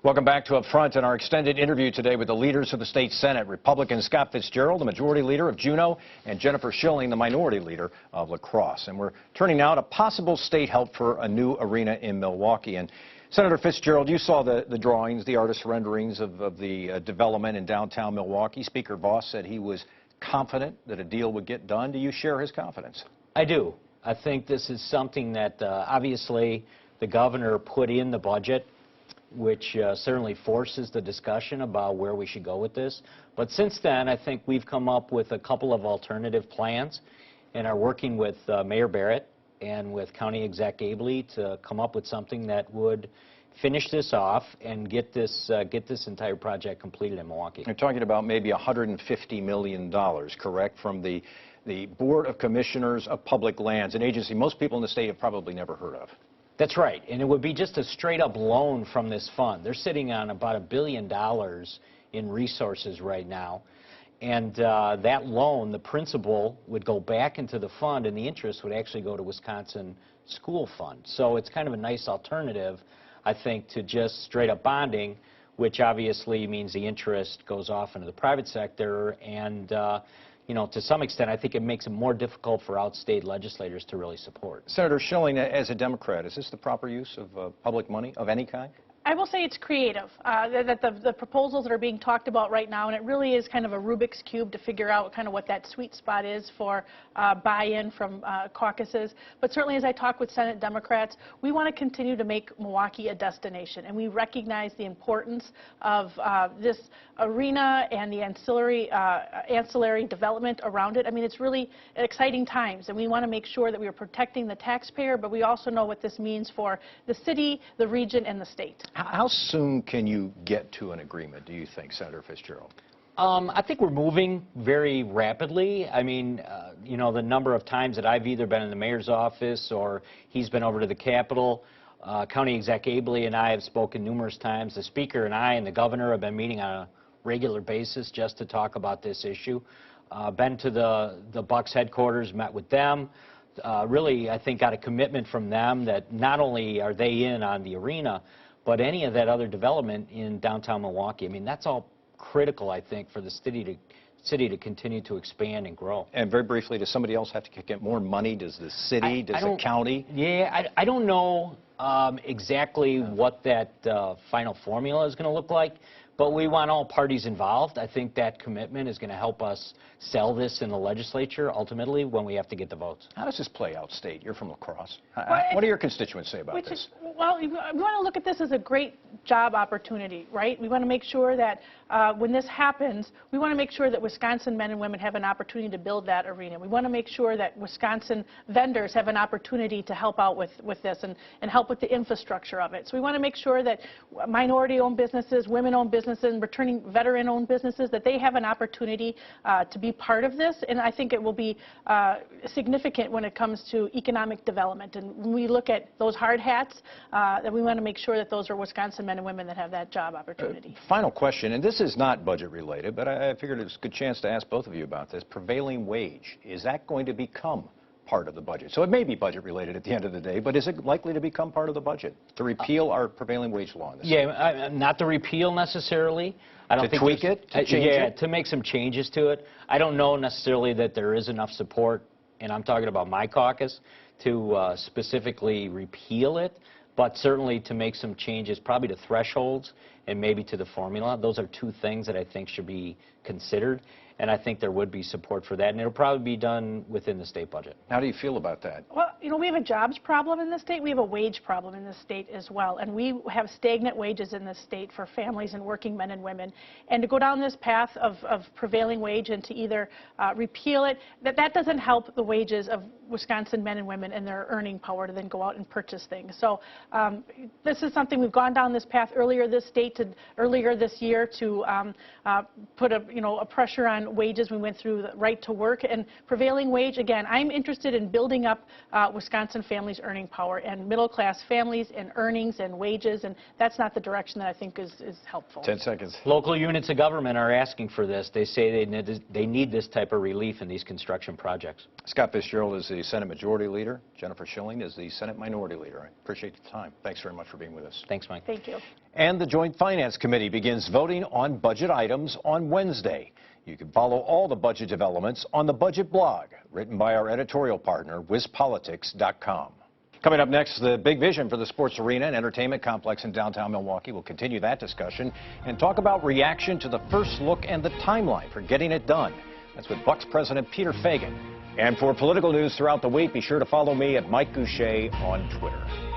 Welcome back to Up Front and our extended interview today with the leaders of the state Senate, Republican Scott Fitzgerald, the majority leader of Juneau, and Jennifer Schilling, the minority leader of La Crosse. And we're turning now to possible state help for a new arena in Milwaukee. And Senator Fitzgerald, you saw the drawings, the artist renderings of the development in downtown Milwaukee. Speaker Voss said he was confident that a deal would get done. Do you share his confidence? I do. I think this is something that obviously the governor put in the budget, which certainly forces the discussion about where we should go with this. But since then, I think we've come up with a couple of alternative plans and are working with Mayor Barrett and with County Exec Abley to come up with something that would finish this off and get this entire project completed in Milwaukee. You're talking about maybe $150 million, correct, from the Board of Commissioners of Public Lands, an agency most people in the state have probably never heard of. That's right, and it would be just a straight-up loan from this fund. They're sitting on about $1 billion in resources right now, and that loan, the principal, would go back into the fund, and the interest would actually go to Wisconsin School Fund. So it's kind of a nice alternative, I think, to just straight-up bonding, which obviously means the interest goes off into the private sector, and you know, to some extent, I think it makes it more difficult for outstate legislators to really support. Senator Schilling, as a Democrat, is this the proper use of public money of any kind? I will say it's creative, that the proposals that are being talked about right now, and it really is kind of a Rubik's Cube to figure out kind of what that sweet spot is for buy-in from caucuses. But certainly as I talk with Senate Democrats, we want to continue to make Milwaukee a destination, and we recognize the importance of this arena and the ancillary development around it. I mean, it's really exciting times, and we want to make sure that we are protecting the taxpayer, but we also know what this means for the city, the region, and the state. How soon can you get to an agreement, do you think, Senator Fitzgerald? I think we're moving very rapidly. I mean, you know, the number of times that I've either been in the mayor's office or he's been over to the Capitol, County Exec Abley and I have spoken numerous times. The Speaker and I and the Governor have been meeting on a regular basis just to talk about this issue. Been to the Bucks headquarters, met with them. Really, I think got a commitment from them that not only are they in on the arena, but any of that other development in downtown Milwaukee. I mean, that's all critical, I think, for the city to continue to expand and grow. And very briefly, does somebody else have to get more money? Does the city, does the county? Yeah, I don't know exactly what that final formula is going to look like, but we want all parties involved. I think that commitment is going to help us sell this in the legislature ultimately when we have to get the votes. How does this play out, State? You're from La Crosse. What do your constituents say about this? Well, we want to look at this as a great job opportunity, right? We want to make sure that when this happens, we want to make sure that Wisconsin men and women have an opportunity to build that arena. We want to make sure that Wisconsin vendors have an opportunity to help out with this and help with the infrastructure of it. So we want to make sure that minority-owned businesses, women-owned businesses, returning veteran-owned businesses, that they have an opportunity to be part of this. And I think it will be significant when it comes to economic development. And when we look at those hard hats, that we want to make sure that those are Wisconsin men and women that have that job opportunity. Final question, and this is not budget related, but I figured it was a good chance to ask both of you about this. Prevailing wage, is that going to become part of the budget? So it may be budget related at the end of the day, but is it likely to become part of the budget, to repeal our prevailing wage law in this state? Not to repeal necessarily. I don't think tweak it, to change it? To make some changes to it. I don't know necessarily that there is enough support, and I'm talking about my caucus, to specifically repeal it, but certainly to make some changes, probably to thresholds and maybe to the formula. Those are two things that I think should be considered, and I think there would be support for that, and it'll probably be done within the state budget. How do you feel about that? Well, you know, we have a jobs problem in this state. We have a wage problem in this state as well, and we have stagnant wages in this state for families and working men and women. And to go down this path of prevailing wage and to either repeal it, that doesn't help the wages of Wisconsin men and women and their earning power to then go out and purchase things. So this is something we've gone down this path earlier this year to put a pressure on on wages. We went through the right to work and prevailing wage. Again, I'm interested in building up Wisconsin families' earning power and middle-class families and earnings and wages, and that's not the direction that I think is helpful. 10 seconds. Local units of government are asking for this. They say they need this type of relief in these construction projects. Scott Fitzgerald is the Senate Majority Leader. Jennifer Schilling is the Senate Minority Leader. I appreciate the time. Thanks very much for being with us. Thanks, Mike. Thank you. And the Joint Finance Committee begins voting on budget items on Wednesday. You can follow all the budget developments on the Budget blog, written by our editorial partner, WisPolitics.com. Coming up next, the big vision for the sports arena and entertainment complex in downtown Milwaukee. We'll continue that discussion and talk about reaction to the first look and the timeline for getting it done. That's with Bucks President Peter Feigin. And for political news throughout the week, be sure to follow me at Mike Goucher on Twitter.